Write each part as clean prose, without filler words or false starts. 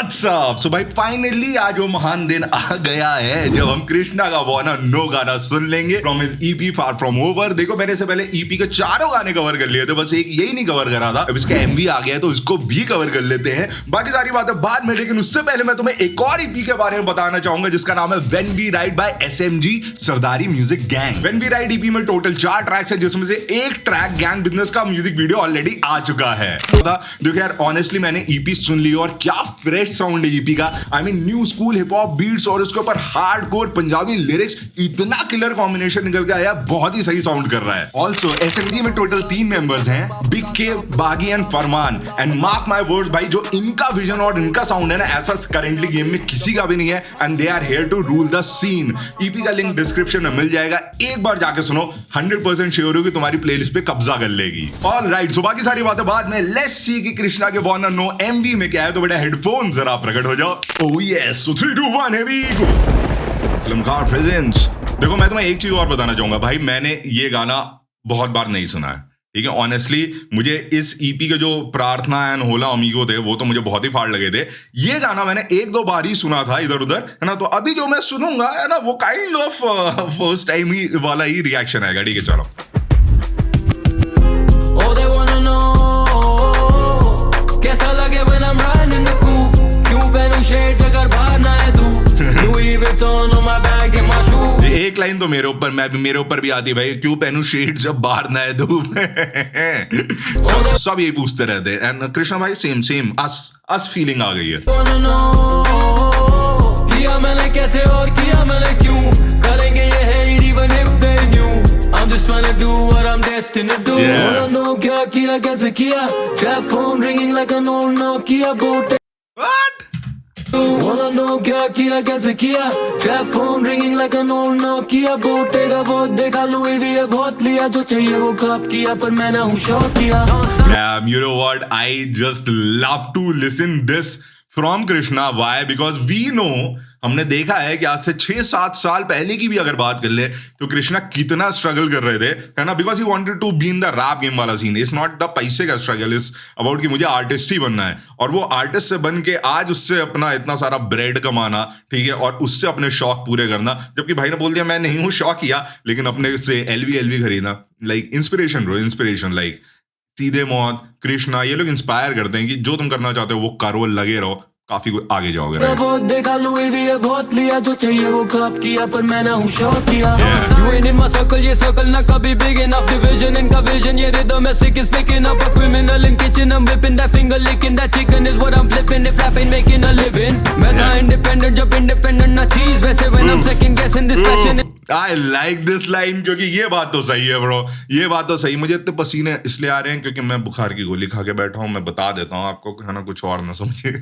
WhatsApp. सो भाई finally आज वो महान दिन आ गया है जब हम कृष्णा का वाना नो गाना सुन लेंगे from his EP far from over. देखो मैंने से पहले ईपी के चारों गाने कवर कर लिए थे, बस एक यही नहीं कवर करा था। अब इसका एमवी आ गया है तो इसको भी कवर कर लेते हैं, बाकी सारी बातें बाद में। लेकिन उससे पहले मैं तुम्हें एक और ईपी के बारे में बताना चाहूंगा जिसका नाम है when we ride by SMG Sardari music gang. When we ride EP में टोटल 4 ट्रैक्स है जिसमें से एक ट्रैक गैंग बिजनेस का म्यूजिक वीडियो ऑलरेडी आ चुका है। देखो यार ऑनेस्टली मैंने ईपी सुन ली और क्या फ्रेश साउंड है ईपी का। I mean new school hip hop beats और उसके ऊपर हार्डकोर पंजाबी लिरिक्स, इतना किलर कॉम्बिनेशन निकल के आया, बहुत ही सही साउंड कर रहा है। ऑल्सो एसएमजी में टोटल 3 मेंबर्स हैं, बिग के, बागी and Farman. And mark my words भाई, जो इनका विजन और इनका साउंड है ना, ऐसा करंटली गेम में किसी का भी नहीं है। And they are here to rule the scene. EP का लिंक डिस्क्रिप्शन में मिल जाएगा, एक बार जाके सुनो, 100% श्योर हो कि तुम्हारी प्लेलिस्ट पे कब्जा कर लेगी। ऑलराइट, सो बाकी सारी बातें बाद में। लेट्स सी कि कृष्णा के बॉर्न नो एमवी में क्या है। तो बेटा हेडफोन जरा प्रकट हो जाओ। Oh yes, so 3 2 1 here we go। फिल्मकार प्रेजेंट्स। देखो मैं तुम्हें एक चीज और बताना चाहूंगा भाई, मैंने ये गाना बहुत बार नहीं सुना है, ठीक है। ऑनेस्टली मुझे इस ईपी के जो प्रार्थना एंड होला अमीगो थे वो तो मुझे बहुत ही फाड़ लगे थे। ये गाना मैंने 1-2 बार ही सुना था इधर उधर, है ना। तो अभी जो मैं सुनूंगा है ना, वो काइंड ऑफ फर्स्ट टाइम ही वाला ही रिएक्शन आएगा, ठीक है। चलो एक लाइन तो मेरे ऊपर भी आती है भाई, क्यों पहनूं शेड जब बाहर ना है धूप। सब यही पूछते रहते हैं। एंड कृष्णा भाई सेम अस फीलिंग आ गई है। किया मैंने कैसे और किया मैंने क्यों, करेंगे ये है even if they knew I'm just trying to do what I'm destined to do। Wanna know क्या किया कैसे किया, trap phone ringing like an old Nokia boat। Wanna know क्या किया कैसे किया, trap phone ringing like an old Nokia boat। तेरा बहुत देखा Louis V बहुत लिया, जो चाहिए वो काप किया, पर मैं ना हूँ शौक किया। You know what, I just love to listen this from Krishna. Why? Because we know, हमने देखा है कि आज से 6-7 साल पहले की भी अगर बात कर ले तो कृष्णा कितना स्ट्रगल कर रहे थे, है ना। Because he wanted to be in the rap game वाला सीन। इट्स नॉट द पैसे का स्ट्रगल, इज अबाउट कि मुझे आर्टिस्ट ही बनना है। और वो आर्टिस्ट से बन के आज उससे अपना इतना सारा ब्रेड कमाना, ठीक है, और उससे अपने शौक पूरे करना। जबकि भाई ने बोल दिया मैं नहीं हूँ शौक किया, लेकिन अपने से एलवी खरीदना। Like inspiration bro, inspiration. Like सीधे मौत, कृष्णा, ये लोग इंस्पायर करते हैं कि जो तुम करना चाहते हो वो करो, लगे रहो, काफी आगे जाओगे। बहुत देखा Louis V बहुत लिया, जो चाहिए वो काप किया, पर मैं ना हूँ शौक किया। You ain't in my circle, ये circle ना कभी big enough। Division इनका vision, ये rhythm है sick is picking up। A criminal in kitchen, I'm whipping that finger, licking that chicken is what I'm flipping। If rap ain't making a living, मैं था independent जब independent ना चीज। वैसे when I'm second guessing this passion। I like this line, क्योंकि ये बात तो सही है ब्रो, ये बात तो सही। मुझे इतने पसीने इसलिए आ रहे हैं क्योंकि मैं बुखार की गोली खा के बैठा हूँ। मैं बता देता हूँ आपको, है ना, कुछ और ना समझिए,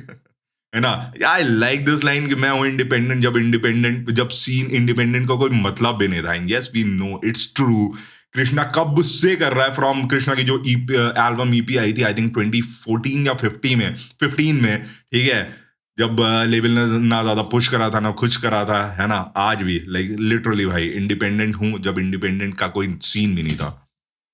है ना। आई लाइक दिस लाइन कि मैं हूँ इंडिपेंडेंट जब सीन इंडिपेंडेंट का कोई मतलब भी नहीं था। Yes we know it's true. Krishna कब से कर रहा है, फ्रॉम कृष्णा की जो एल्बम ईपी आई थी आई थिंक 2014 या 15 में, ठीक है, जब लेवल ने ना ज्यादा पुश करा था ना कुछ करा था, है ना। आज भी लाइक लिटरली भाई इंडिपेंडेंट हूँ जब इंडिपेंडेंट का कोई सीन भी नहीं था।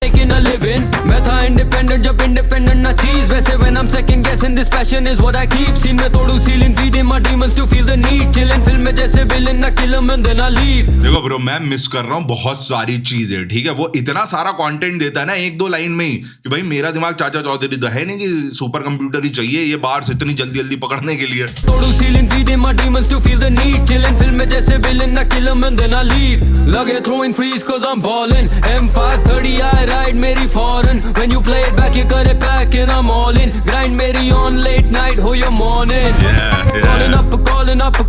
Making a living, मैं था independent जब independent ना चीज। वैसे when I'm second guessing this passion is what I keep। Scene में तोड़ू ceiling, feeding my demons to feel the need। Chilling film में जैसे villain ना kill 'em and then I leave। देखो ब्रो मैं मिस कर रहा हूँ बहुत सारी चीजें, ठीक है। वो इतना सारा कंटेंट देता है ना 1-2 लाइन में ही कि भाई मेरा दिमाग चाचा चौधरी तो है नहीं कि सुपर कंप्यूटर ही चाहिए ये बार इतनी जल्दी पकड़ने के लिए। तोड़ू ceiling, feeding my demons to feel the need। Chilling film में जैसे villain ना kill 'em and then I leave। लगे throwing freeze cause I'm ballin। M530 I ride मेरी foreign। When you play it back ये करे back and I'm all in। Grind मेरी on late night हो your morning।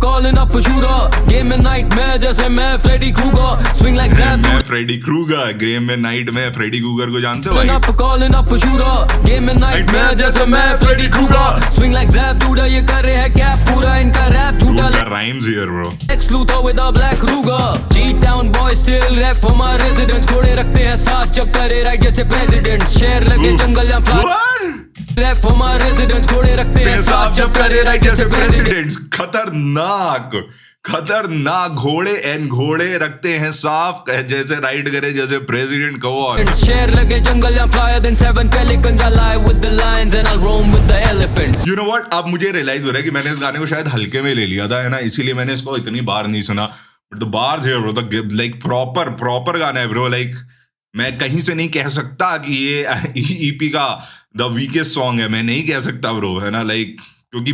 Calling up for shooter। Game में night में जैसे मैं Freddy Krueger। Swing like Zap। मैं Freddy Krueger, गेम में नाइट में Freddy Krueger को जानते हो भाई। Calling up for shooter। Game में night में जैसे मैं Freddy Krueger। Swing like Zap duda, ये कर रहे हैं क्या पूरा इनका रैप झूठा। Rhymes here bro। Lex Luthor with a black Ruger। Cheat down boys still rap for my residents। घोड़े रखते हैं साथ जब करे राइट जैसे प्रेसिडेंट। शेर लगे जंगल या रैप फॉर माय रेजिडेंट्स। घोड़े रखते हैं साथ जब करे राइट जैसे प्रेसिडेंट्स। खतरनाक खतरनाक घोड़े एंड घोड़े रखते हैं साफ जैसे राइड करे जैसे प्रेसिडेंट कहो। शेर लगे जंगल या flyer than 7 pelicans I lie with the lions and I'll roam with the elephants। You know what? अब मुझे रियलाइज हो रहा है कि मैंने इस गाने को शायद हल्के में ले लिया था, है ना, इसीलिए मैंने इसको इतनी बार नहीं सुना। But the bars here bro, the like proper गाना है ब्रो। लाइक मैं कहीं से नहीं कह सकता कि ये ईपी का द वीकेस्ट सॉन्ग है, मैं नहीं कह सकता ब्रो, है ना, लाइक क्योंकि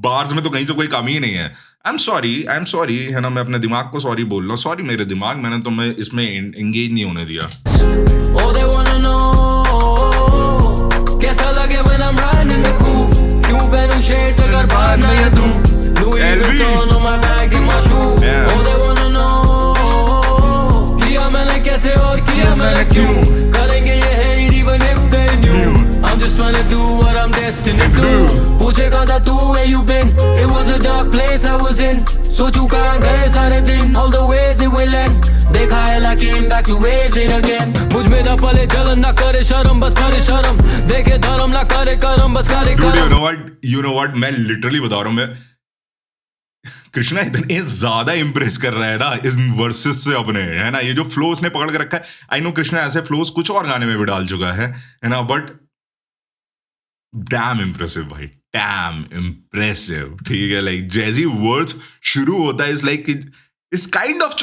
बार्स में तो कहीं से कोई कमी ही नहीं है। आई एम सॉरी, है ना, मैं अपने दिमाग को सॉरी बोल रहा हूँ। सॉरी मेरे दिमाग, मैंने तुम्हें इसमें एंगेज नहीं होने दिया। Oh, they wanna know कैसा लगे when I'm riding in the coupe, क्यों पहनूं shades अगर बाहर ना है धूप, Louis Vuitton on my bag and my shoe। Oh, they wanna know किया मैंने कैसे और किया मैंने क्यों, करेंगे ये hate even if they knew। I'm just trying to do what I'm destined to do। पूछेगा था तू where you been, it was a dark place I was in, सोचूं कहाँ गए सारे दिन, all the ways it will end, देखा है I came back to raise it again। मुझ में ना पले जलन ना करे शर्म, बस करे शर्म, देखे धर्म ना करे करम, बस करे करम। You know what, मैं लिटरली बता रहा हूँ, मैं कृष्णा इतने ज्यादा इम्प्रेस कर रहा है ना इस वर्सेस से अपने, है ना, ये जो फ्लो उसने पकड़ के रखा है। आई नो कृष्णा ऐसे फ्लोस कुछ और गाने में भी डाल चुका है ना, बट डैम इम्प्रेसिव भाई, डैम इम्प्रेसिव। ठीक है, लाइक जैसी वर्ड्स शुरू होता है इस लाइक इस काइंड ऑफ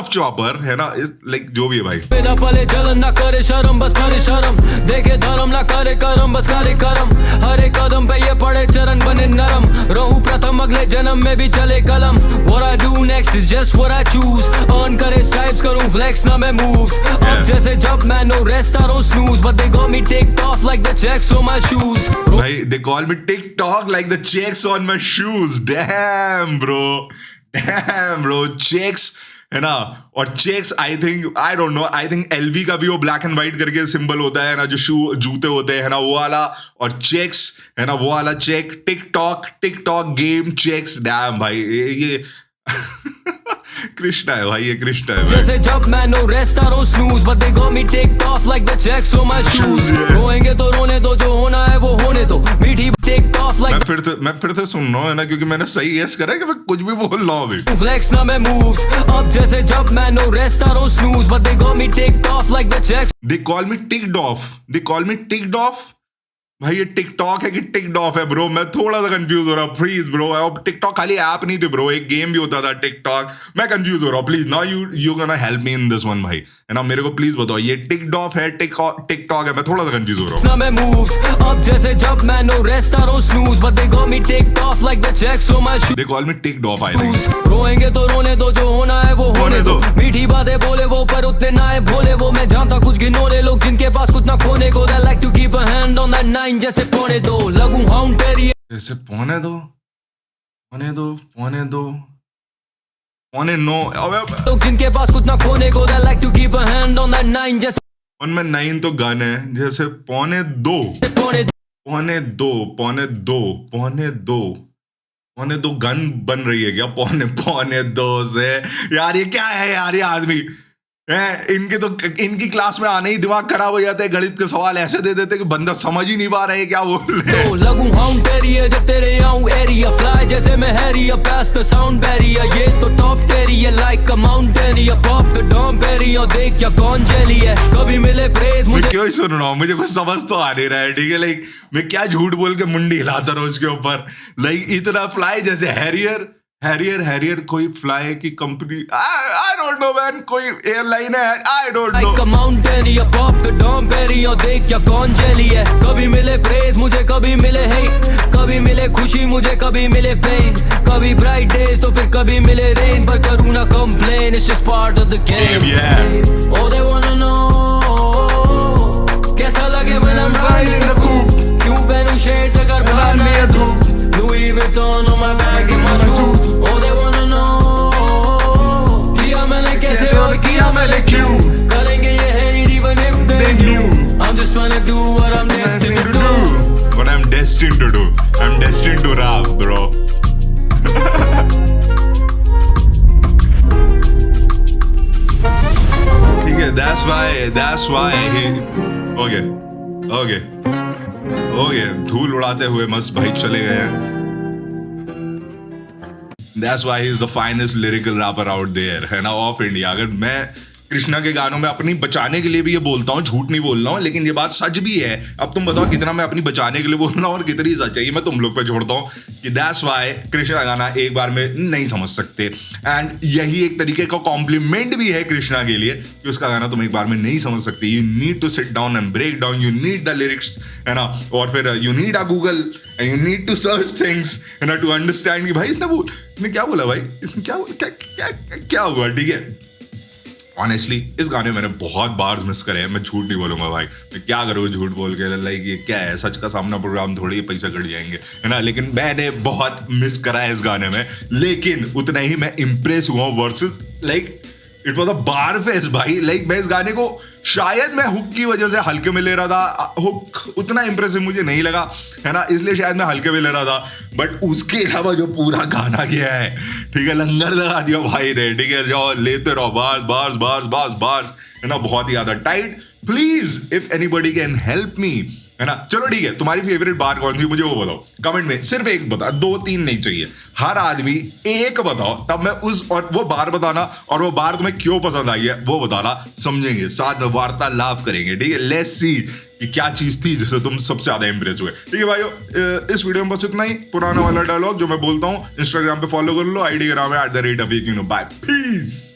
चॉपर है ना, इस लाइक जो भी है भाई। मेरा पले जलन ना करे शर्म, बस करे शर्म, देखे धर्म ना करे करम, बस करे करम, हर एक कदम पे ये पड़े चरण बने नरम, रहूं प्रथम अगले जन्म में भी चले कलम। What I do next is just what I choose, earn करे stripes करूं flex ना मैं moves, अब जैसे जब मैं no rest I don't snooze, but they got me ticked off like the checks on my shoes। भाई they call me TikTok like the checks on my shoes, damn bro, checks, है ना, और checks I don't know, I think LV का भी वो black and white करके symbol होता है ना, जो जूते होते हैं, है ना, वो वाला, और चेक्स, है ना, वो वाला check, TikTok game checks, damn भाई ये कृष्णा है भाई, ये कृष्णा है भाई। जैसे जब मैं no rest I don't snooze, but they got me ticked off like the checks on my shoes। रोएंगे तो रोने दो, जो होना है वो होने दो, मीठी ticked off like। मैं फिर से सुन रहा हूँ, है ना, क्योंकि मैंने सही यस करा है कि मैं कुछ भी बोल रहा हूँ अभी। Flex ना मैं moves, अब जैसे जब मैं no rest I don't snooze, but they got me ticked off like the checks। They call me ticked off। भाई ये टिकटॉक है कि टिक्ड ऑफ है ब्रो, मैं थोड़ा सा कंफ्यूज हो रहा हूँ, प्लीज ब्रो। अब टिकटॉक खाली ऐप नहीं थी ब्रो, एक गेम भी होता था टिकटॉक, मैं कंफ्यूज हो रहा हूँ, please now you gonna help me in this one भाई, है ना, मेरे को प्लीज बताओ ये टिक्ड ऑफ है टिकटॉक है, मैं थोड़ा सा कंफ्यूज हो रहा हूँ। ना मैं moves, अब जैसे जब मैं no rest I don't snooze, but they got me ticked off like the checks on my shoes। They call me ticked off I think। रोएंगे तो रोने दो, जो होना है वो होने दो, मीठी बातें बोले वो पर उतने ना है भोले वो, मैं जानता कुछ गिनोने लोग जिनके पास कुछ ना खोने को, they like to keep a hand on that 9 जैसे पौने दो, लगूं हाउंड टेरियर जैसे पौने दो पौने 9, लोग जिनके पास कुछ ना खोने को, they like to keep a hand on that 9 जैसे उनमें 9 तो गन है, जैसे पौने दो गन बन रही है क्या पौने 2 से? यार ये क्या है यार, ये आदमी है, इनकी क्लास में आने ही दिमाग खराब हो जाता है, गणित के सवाल ऐसे दे देते कि बंदा समझ ही नहीं पा रहा है क्या बोल रहे हैं। लगूं हाउंड टेरियर जब तेरे आऊं एरिया, फ्लाई जैसे मैं hurry up pass the sound barrier, ये तो top terrier like a mountaineer, pop the Dom Perrier, देख क्या कौन जेली है, कभी मिले प्रेज मुझे। मैं क्यों ही सुन रहा हूँ, मुझे कुछ समझ तो आ नहीं रहा है, ठीक है, लाइक मैं क्या झूठ बोल के मुंडी हिलाता रहा उसके ऊपर, लाइक इतना फ्लाई जैसे हैरियर कोई फ्लाई की company, I don't know man, कोई एयरलाइन है, I don't know. Like a mountaineer, pop the Dom Perrier, देख क्या कौन जेली है, कभी मिले प्रेज मुझे, कभी मिले हेट, कभी मिले खुशी मुझे, कभी मिले पेन, कभी ब्राइट डेज तो फिर कभी मिले रेन, पर करूँ ना complain, it's just part of the game. Oh they wanna know कैसा लगे when I'm riding in the coupe, क्यों पहनूं shades अगर बाहर ना है धूप, Louis Vuitton on my bag and my shoes। Oh they wanna know किया मैंने कैसे और किया मैंने क्यों, करेंगे ये hate even if they knew। I'm just trying to do what I'm destined to do। What I'm destined to do, I'm destined to rap bro। ठीक है, that's why he ओके धूल उड़ाते हुए मस्त भाई चले गए हैं। That's why he is the finest lyrical rapper out there, है ना, ऑफ इंडिया। अगर मैं कृष्णा के गानों में अपनी बचाने के लिए भी ये बोलता हूँ, झूठ नहीं बोल रहा हूँ, लेकिन ये बात सच भी है। अब तुम बताओ कितना मैं अपनी बचाने के लिए बोल रहा हूँ और कितनी सच है, ये मैं तुम लोग पे छोड़ता हूँ कि दैट्स व्हाई कृष्णा गाना एक बार में नहीं समझ सकते। एंड यही एक तरीके का कॉम्प्लीमेंट भी है कृष्णा के लिए कि उसका गाना तुम एक बार में नहीं समझ सकते। You need to sit down and break down, you need the lyrics, है ना, और फिर you need a Google and you need to search things, है ना, टू अंडरस्टैंड कि भाई इसने क्या बोला, भाई इसने क्या हुआ, ठीक है। ऑनेस्टली इस गाने में मैंने बहुत बार मिस करे हैं, मैं झूठ नहीं बोलूंगा भाई, मैं क्या करूँ झूठ बोल के, लाइक ये क्या है, सच का सामना प्रोग्राम थोड़ी पैसा कट जाएंगे, है ना। लेकिन मैंने बहुत मिस करा है इस गाने में, लेकिन उतना ही मैं इम्प्रेस हुआ versus like it was a bar fest भाई। लाइक मैं इस गाने को शायद मैं हुक की वजह से हल्के में ले रहा था, हुक उतना इंप्रेसिव मुझे नहीं लगा, है ना, इसलिए शायद मैं हल्के में ले रहा था। बट उसके अलावा जो पूरा गाना गया है, ठीक है, लंगर लगा दिया भाई ने, ठीक है, जाओ लेते रहो bars bars bars bars bars, है ना, बहुत ही ज्यादा tight. Please if anybody can help me, है ना, चलो ठीक है, तुम्हारी फेवरेट बार कौन सी मुझे वो बताओ कमेंट में, सिर्फ एक बता, 2-3 नहीं चाहिए, हर आदमी एक बताओ, तब मैं उस और वो बार बताना और वो बार तुम्हें क्यों पसंद आई है वो बताना, समझेंगे, साथ में वार्तालाप करेंगे, ठीक है। लेट्स सी कि क्या चीज थी जिससे तुम सबसे ज्यादा इंप्रेस हुए, ठीक है भाइयों। इस वीडियो में बस इतना ही, पुराना वाला डायलॉग जो मैं बोलता हूँ, इंस्टाग्राम पे फॉलो कर लो, आईडी का नाम है @avikinno। Bye, piece.